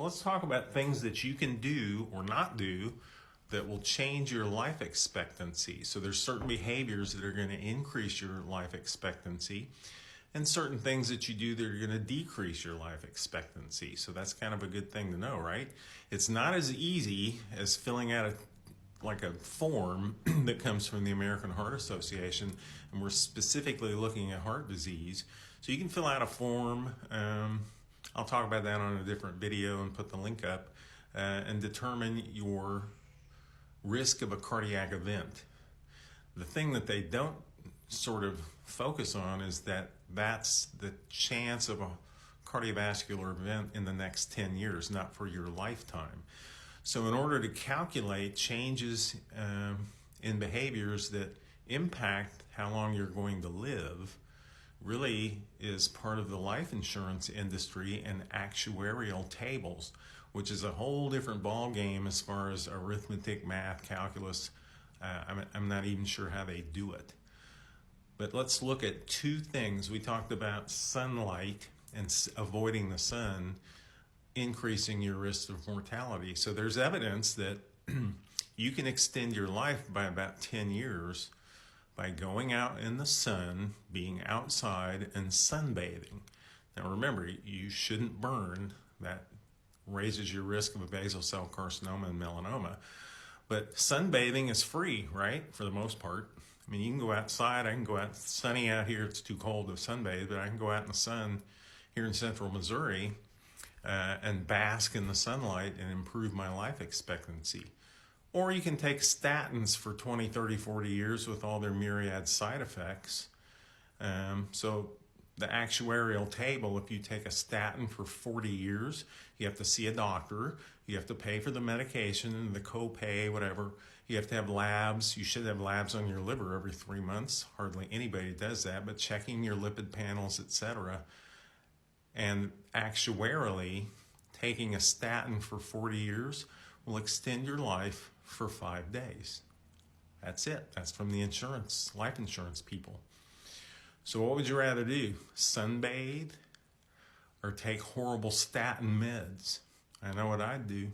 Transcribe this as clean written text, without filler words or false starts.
So let's talk about things that you can do or not do that will change your life expectancy. So there's certain behaviors that are going to increase your life expectancy and certain things that you do that are going to decrease your life expectancy. So that's kind of a good thing to know, right? It's not as easy as filling out a form that comes from the American Heart Association, and we're specifically looking at heart disease. So you can fill out a form. I'll talk about that on a different video and put the link up, and determine your risk of a cardiac event. The thing that they don't sort of focus on is that that's the chance of a cardiovascular event in the next 10 years, not for your lifetime. So in order to calculate changes in behaviors that impact how long you're going to live, really is part of the life insurance industry and actuarial tables, which is a whole different ball game as far as arithmetic, math, calculus. I'm not even sure how they do it. But let's look at two things. We talked about sunlight and avoiding the sun increasing your risk of mortality. So there's evidence that you can extend your life by about 10 years by going out in the sun, being outside, and sunbathing. Now remember, you shouldn't burn. That raises your risk of a basal cell carcinoma and melanoma. But sunbathing is free, right, for the most part. I mean, you can go outside. I can go out, sunny out here. It's too cold to sunbathe, but I can go out in the sun here in central Missouri and bask in the sunlight and improve my life expectancy. Or you can take statins for 20, 30, 40 years with all their myriad side effects. So the actuarial table, if you take a statin for 40 years, you have to see a doctor, you have to pay for the medication, the copay, whatever. You have to have labs. You should have labs on your liver every 3 months. Hardly anybody does that, but checking your lipid panels, etc. And actuarially, taking a statin for 40 years will extend your life for 5 days. That's it. That's from the life insurance people. So what would you rather do? Sunbathe or take horrible statin meds? I know what I'd do.